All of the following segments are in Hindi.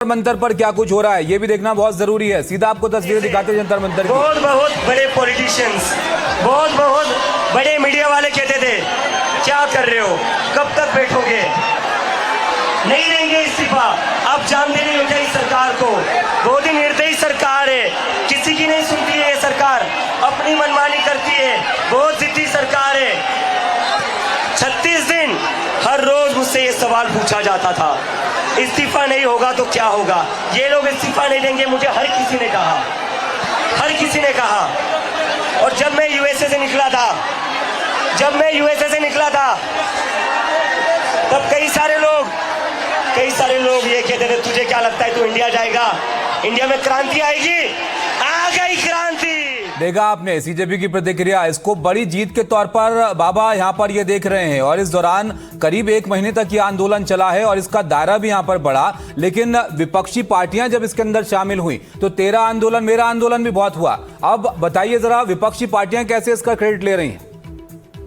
मंतर पर क्या कुछ हो रहा है ये भी देखना बहुत जरूरी है। सीधा आपको तस्वीरें दिखाते हैं जंतर मंतर की। बहुत बड़े पॉलिटिशियंस, बहुत बड़े मीडिया वाले कहते थे क्या कर रहे हो, कब तक बैठोगे, नहीं देंगे इस्तीफा। अब जान देनी हो गई सरकार को। बहुत ही निर्दयी सरकार है, किसी की नहीं सुनती है ये सरकार, अपनी मनमानी करती है, बहुत जिद्दी सरकार है। 36 दिन हर रोज मुझसे ये सवाल पूछा जाता था, इस्तीफा नहीं होगा तो क्या होगा, ये लोग इस्तीफा नहीं देंगे, मुझे हर किसी ने कहा। और जब मैं यूएसए से निकला था तब कई सारे लोग ये कहते थे तुझे क्या लगता है तू इंडिया जाएगा, इंडिया में क्रांति आएगी, आ गई क्रांति। देखा आपने सीजेपी की प्रतिक्रिया। इसको बड़ी जीत के तौर पर बाबा यहां पर ये देख रहे हैं और इस दौरान करीब 1 महीने तक ये आंदोलन चला है और इसका दायरा भी यहां पर बढ़ा। लेकिन विपक्षी पार्टियां जब इसके अंदर शामिल हुई तो तेरा आंदोलन मेरा आंदोलन भी बहुत हुआ। अब बताइए जरा विपक्षी पार्टियां कैसे इसका क्रेडिट ले रही हैं?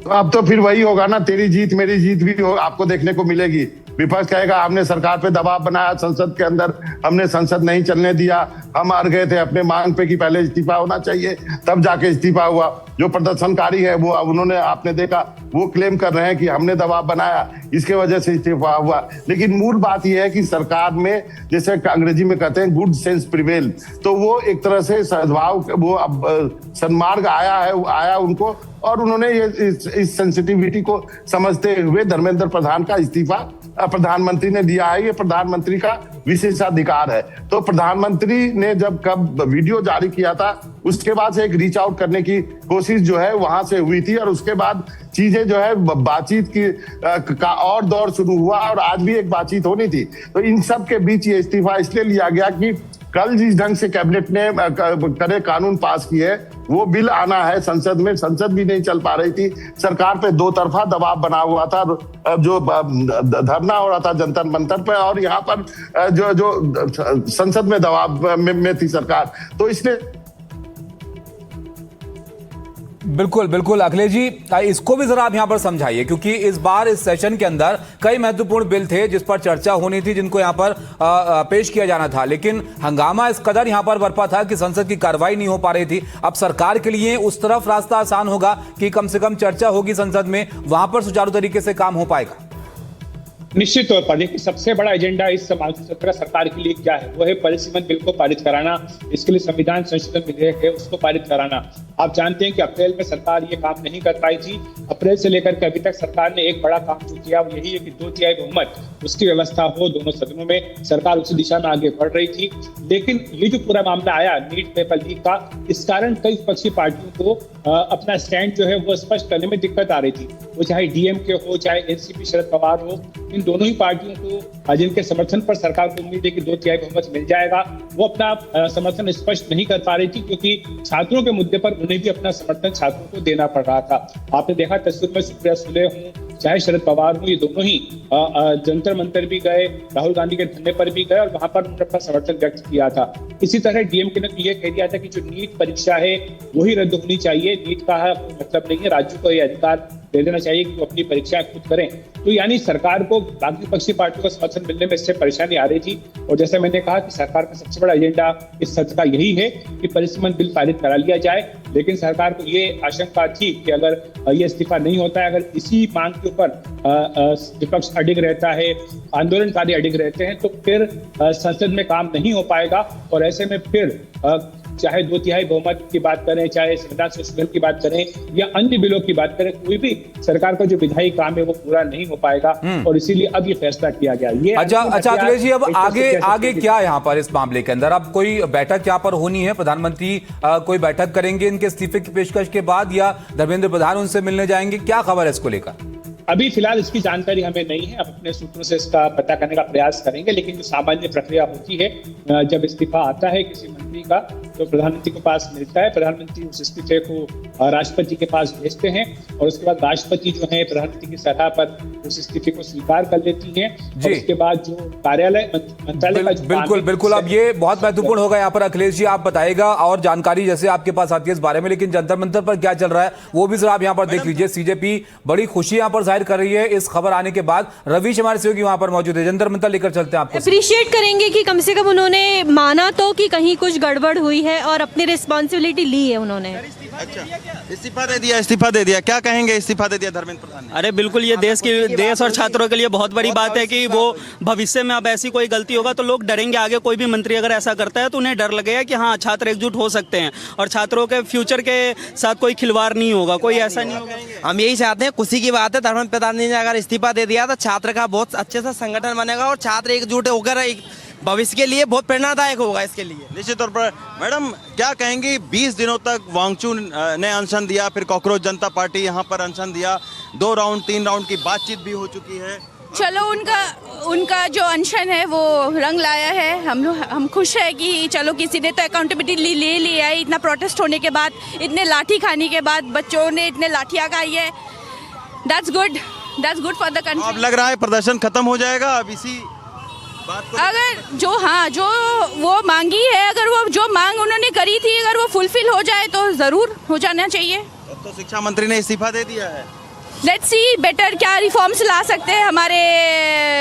तो अब तो फिर वही होगा ना, तेरी जीत मेरी जीत भी आपको देखने को मिलेगी। विपक्ष कहेगा हमने सरकार पे दबाव बनाया, संसद के अंदर हमने संसद नहीं चलने दिया, हम हार गए थे अपने मांग पे कि पहले इस्तीफा होना चाहिए, तब जाके इस्तीफा हुआ। जो प्रदर्शनकारी है वो उन्होंने आपने देखा वो क्लेम कर रहे हैं कि हमने दबाव बनाया, इसके वजह से इस्तीफा हुआ। लेकिन मूल बात यह है कि सरकार में जैसे अंग्रेजी में कहते हैं गुड सेंस प्रिवेल, तो वो एक तरह से सद्भाव वो अब सन्मार्ग आया उनको, और उन्होंने इस सेंसिटिविटी को समझते हुए धर्मेंद्र प्रधान का इस्तीफा प्रधानमंत्री ने दिया है। ये प्रधानमंत्री का विशेषाधिकार है। तो प्रधानमंत्री ने कब वीडियो जारी किया था उसके बाद से एक रीच आउट करने की कोशिश जो है वहां से हुई थी और उसके बाद चीजें जो है बातचीत की का और दौर शुरू हुआ और आज भी एक बातचीत होनी थी। तो इन सब के बीच ये इस्तीफा इसलिए लिया गया कि कल जिस ढंग से कैबिनेट ने करे कानून पास किए वो बिल आना है संसद में, संसद भी नहीं चल पा रही थी। सरकार पे 2 तरफा दबाव बना हुआ था, जो धरना हो रहा था जंतर मंतर पे और यहाँ पर जो संसद में दबाव में थी सरकार। तो इसलिए बिल्कुल अखिलेश जी, इसको भी जरा आप यहां पर समझाइए क्योंकि इस बार इस सेशन के अंदर कई महत्वपूर्ण बिल थे जिस पर चर्चा होनी थी, जिनको यहां पर पेश किया जाना था। लेकिन हंगामा इस कदर यहां पर बरपा था कि संसद की कार्रवाई नहीं हो पा रही थी। अब सरकार के लिए उस तरफ रास्ता आसान होगा कि कम से कम चर्चा होगी संसद में, वहां पर सुचारू तरीके से काम हो पाएगा। निश्चित तौर पर देखिए सबसे बड़ा एजेंडा इस मानसून सत्र सरकार के लिए क्या है, वो है परिसीमन बिल को पारित कराना। इसके लिए संविधान संशोधन विधेयक है उसको पारित कराना। आप जानते हैं कि अप्रैल में सरकार ये काम नहीं कर पाई थी। अप्रैल से लेकर के अभी तक सरकार ने एक बड़ा काम जो किया वो यही है कि 2/3 बहुमत उसकी व्यवस्था हो दोनों सदनों में। सरकार उसी दिशा में आगे बढ़ रही थी। लेकिन ये जो पूरा मामला आया नीट पेपर लीक का, इस कारण कई विपक्षी पार्टियों को अपना स्टैंड जो है वो स्पष्ट करने में दिक्कत आ रही थी। वो चाहे डीएमके हो चाहे एनसीपी शरद पवार हो, इन दोनों ही पार्टियों को जिनके समर्थन पर सरकार को उम्मीद है कि 2/3 बहुमत मिल जाएगा, वो अपना समर्थन स्पष्ट नहीं कर पा रही थी क्योंकि छात्रों के मुद्दे पर उन्हें भी अपना समर्थन छात्रों को देना पड़ रहा था। आपने देखा तस्वीर में सुप्रिया सुले हूँ चाहे शरद पवार हूँ, ये दोनों ही जंतर मंतर भी गए, राहुल गांधी के धरने पर भी गए और वहां पर उन्होंने अपना समर्थन व्यक्त किया था। इसी तरह डीएमके ने तो ये कह दिया था कि जो नीट परीक्षा है वही रद्द होनी चाहिए, नीट का मतलब नहीं है, राज्यों को यह अधिकार दे देना चाहिए कि वो अपनी परीक्षाएं खुद करें। तो यानी सरकार को बाकी विपक्षी पार्टियों का समर्थन मिलने में इससे परेशानी आ रही थी। और जैसे मैंने कहा कि सरकार का सबसे बड़ा एजेंडा इस सत्र का यही है कि परिसीमन बिल पारित करा लिया जाए। लेकिन सरकार को ये आशंका थी कि अगर ये इस्तीफा नहीं होता है, अगर इसी मांग के ऊपर विपक्ष अडिग रहता है, आंदोलनकारी अडिग रहते हैं, तो फिर संसद में काम नहीं हो पाएगा। और ऐसे में फिर चाहे 2/3 बहुमत की बात करें, चाहे संविधान संशोधन की बात करें या अन्य बिलों की बात करें, कोई भी सरकार का जो विधायी काम है वो पूरा नहीं हो पाएगा। और इसीलिए अब ये फैसला किया गया। ये अच्छा अखिलेश जी, अब आगे क्या है यहाँ पर इस मामले के अंदर? अब कोई बैठक यहाँ पर होनी है? प्रधानमंत्री कोई बैठक करेंगे इनके इस्तीफे की पेशकश के बाद या धर्मेंद्र प्रधान उनसे मिलने जाएंगे? क्या खबर है इसको लेकर? अभी फिलहाल इसकी जानकारी हमें नहीं है। अब अपने सूत्रों से इसका पता करने का प्रयास करेंगे। लेकिन जो सामान्य प्रक्रिया होती है जब इस्तीफा आता है किसी मंत्री का, तो प्रधानमंत्री के पास मिलता है। प्रधानमंत्री उस इस्तीफे को राष्ट्रपति के पास भेजते हैं और उसके बाद राष्ट्रपति जो है प्रधानमंत्री की सलाह पर उस इस्तीफे को स्वीकार कर लेती हैं। और उसके बाद जो कार्यालय मंत्रालय का बिल्कुल बिल्कुल, अब ये बहुत महत्वपूर्ण होगा यहाँ पर। अखिलेश जी, आप बताइएगा और जानकारी जैसे आपके पास आती है इस बारे में, लेकिन जंतर मंतर पर क्या चल रहा है वो भी जरा आप यहाँ पर देख लीजिए। सीजेपी बड़ी खुशी यहाँ पर जाहिर कर रही है इस खबर आने के बाद। रवीश हमारे सहयोगी वहां पर मौजूद है, जंतर मंतर लेकर चलते हैं आपको। अप्रिशिएट करेंगे कि कम से कम उन्होंने माना तो कि कहीं कुछ गड़बड़ हुई है और अपनी रिस्पॉन्सिबिलिटी ली है उन्होंने। अच्छा, इस्तीफा दे दिया, क्या कहेंगे? इस्तीफा दे दिया धर्मेंद्र प्रधान ने। अरे बिल्कुल, ये देश और छात्रों के लिए बहुत बड़ी बात है कि वो भविष्य में अब ऐसी कोई गलती होगा तो लोग डरेंगे। आगे कोई भी मंत्री अगर ऐसा करता है तो उन्हें डर लगेगा कि हाँ, छात्र एकजुट हो सकते हैं और छात्रों के फ्यूचर के साथ कोई खिलवाड़ नहीं होगा, कोई ऐसा नहीं होगा। हम यही चाहते हैं, खुशी की बात है धर्मेंद्र प्रधान ने अगर इस्तीफा दे दिया तो छात्र का बहुत अच्छे से संगठन बनेगा और छात्र एकजुट होकर भविष्य के लिए बहुत प्रेरणादायक होगा इसके लिए। निश्चित तौर पर। मैडम, क्या कहेंगी? 20 दिनों तक वांगचू ने अनशन दिया, फिर कॉकरोच जनता पार्टी यहाँ पर अनशन दिया, 2 राउंड 3 राउंड की बातचीत भी हो चुकी है। चलो, उनका जो अनशन है वो रंग लाया है। हम खुश है कि चलो किसी ने तो अकाउंटेबिलिटी ले लिया है। इतना प्रोटेस्ट होने के बाद, इतने लाठी खाने के बाद बच्चों ने इतने लाठियाँ खाई है। That's good for the country. अब लग रहा है प्रदर्शन खत्म हो जाएगा अब इसी बात को। अगर जो वो मांगी है, अगर वो जो मांग उन्होंने करी थी अगर वो फुलफिल हो जाए तो जरूर हो जाना चाहिए। अब तो शिक्षा मंत्री ने इस्तीफा दे दिया है। लेट्स सी बेटर क्या रिफॉर्म्स ला सकते हैं हमारे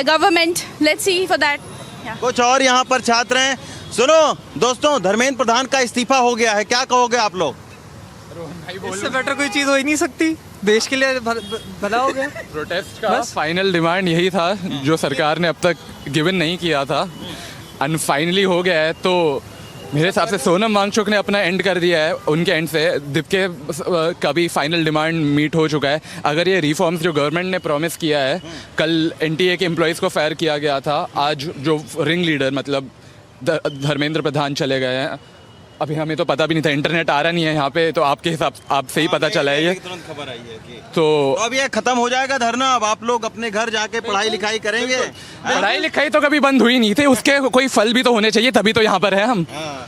government. Let's see for that. कुछ और यहाँ पर छात्र हैं। सुनो दोस्तों, धर्मेंद्र प्रधान का इस्तीफा हो गया है, क्या कहोगे आप लोग? इससे बेटर कोई चीज हो ही नहीं सकती, देश के लिए भला हो गया। प्रोटेस्ट का फाइनल डिमांड यही था जो सरकार ने अब तक गिवन नहीं किया था, फाइनली हो गया है। तो मेरे हिसाब से सोनम वांगचुक ने अपना एंड कर दिया है, उनके एंड से दीपके का भी फाइनल डिमांड मीट हो चुका है। अगर ये रिफॉर्म्स जो गवर्नमेंट ने प्रॉमिस किया है, कल एनटीए के एम्प्लॉयज़ को फायर किया गया था, आज जो रिंग लीडर मतलब धर्मेंद्र प्रधान चले गए हैं, अभी हमें तो पता भी नहीं था, इंटरनेट आ रहा नहीं है यहाँ पे, तो आपके हिसाब आपसे ही पता चला है ये तुरंत खबर आई है कि तो अब ये खत्म हो जाएगा धरना। अब आप लोग अपने घर जाके पढ़ाई लिखाई करेंगे। पढ़ाई लिखाई तो कभी बंद हुई नहीं थी, उसके कोई फल भी तो होने चाहिए, तभी तो यहाँ पर है हम।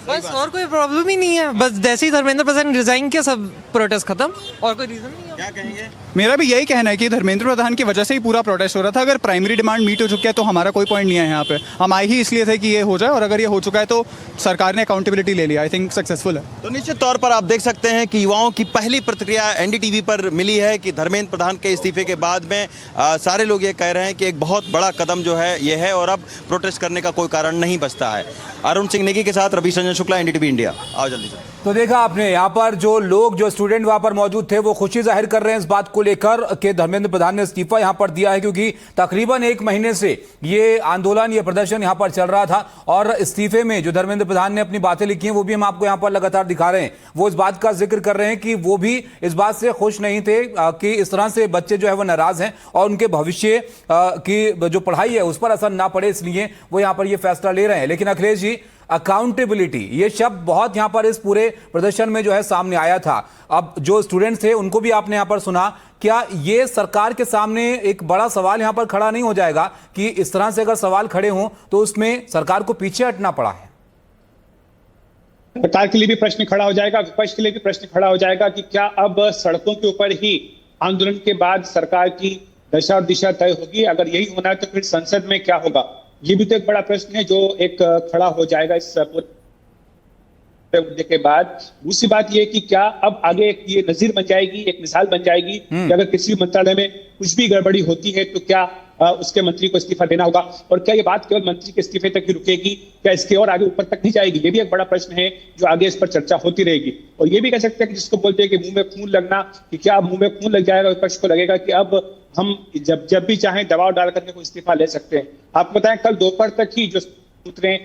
बस और कोई प्रॉब्लम ही नहीं है, बस जैसे ही धर्मेंद्र प्रधान रिजाइन किया सब प्रोटेस्ट खत्म, और कोई रीजन नहीं है। क्या कहेंगे? मेरा भी यही कहना है कि धर्मेंद्र प्रधान की वजह से ही पूरा प्रोटेस्ट हो रहा था। अगर प्राइमरी डिमांड मीट हो चुकी है तो हमारा कोई पॉइंट नहीं है यहाँ पे। हम आए ही इसलिए थे कि ये हो जाए, और अगर ये हो चुका है तो सरकार ने अकाउंटेबिलिटी ले लिया। आई थिंक सक्सेसफुल है। तो निश्चित तौर पर आप देख सकते हैं कि युवाओं की पहली प्रतिक्रिया एनडीटीवी पर मिली है कि धर्मेंद्र प्रधान के इस्तीफे के बाद में सारे लोग ये कह रहे हैं कि एक बहुत बड़ा कदम जो है ये है, और अब प्रोटेस्ट करने का कोई कारण नहीं बचता है। अरुण सिंह नेगी के साथ रवि संजन शुक्ला, एनडीटीवी इंडिया। आओ जल्दी से। तो देखा आपने यहाँ पर जो लोग, जो स्टूडेंट वहां पर मौजूद थे, वो खुशी जाहिर कर रहे हैं इस बात को लेकर कि धर्मेंद्र प्रधान ने इस्तीफा यहाँ पर दिया है, क्योंकि तकरीबन 1 महीने से ये आंदोलन, ये प्रदर्शन यहाँ पर चल रहा था। और इस्तीफे में जो धर्मेंद्र प्रधान ने अपनी बातें लिखी हैं वो भी हम आपको यहाँ पर लगातार दिखा रहे हैं। वो इस बात का जिक्र कर रहे हैं कि वो भी इस बात से खुश नहीं थे कि इस तरह से बच्चे जो है वो नाराज हैं और उनके भविष्य की जो पढ़ाई है उस पर असर ना पड़े, इसलिए वो यहाँ पर ये फैसला ले रहे हैं। लेकिन अखिलेश जी, अकाउंटेबिलिटी ये शब्द बहुत यहां पर इस पूरे प्रदर्शन में जो है सामने आया था। अब जो स्टूडेंट्स थे उनको भी आपने यहां पर सुना, क्या ये सरकार के सामने एक बड़ा सवाल यहां पर खड़ा नहीं हो जाएगा कि इस तरह से अगर सवाल खड़े हों तो उसमें सरकार को पीछे हटना पड़ा है? सरकार के लिए भी प्रश्न खड़ा हो जाएगा, विपक्ष के लिए भी प्रश्न खड़ा हो जाएगा कि क्या अब सड़कों के ऊपर ही आंदोलन के बाद सरकार की दशा और दिशा तय होगी? अगर यही होना है तो फिर संसद में क्या होगा? ये भी तो एक बड़ा प्रश्न है जो एक खड़ा हो जाएगा इस पूरे मुद्दे के बाद। दूसरी बात ये कि क्या अब आगे ये नजीर बन जाएगी, एक मिसाल बन जाएगी कि अगर किसी मंत्रालय में कुछ भी गड़बड़ी होती है तो क्या उसके मंत्री को इस्तीफा देना होगा, और क्या ये बात केवल मंत्री के इस्तीफे तक ही रुकेगी, क्या इसके और आगे ऊपर तक नहीं जाएगी? ये भी एक बड़ा प्रश्न है जो आगे इस पर चर्चा होती रहेगी। और ये भी कह सकते हैं कि जिसको बोलते हैं कि मुंह में खून लगना, कि क्या अब मुंह में खून लग जाएगा, विपक्ष को लगेगा कि अब हम जब भी चाहें दबाव डाल करके कोई इस्तीफा ले सकते हैं। आपको बताएं, कल दोपहर तक ही जो सूत्रें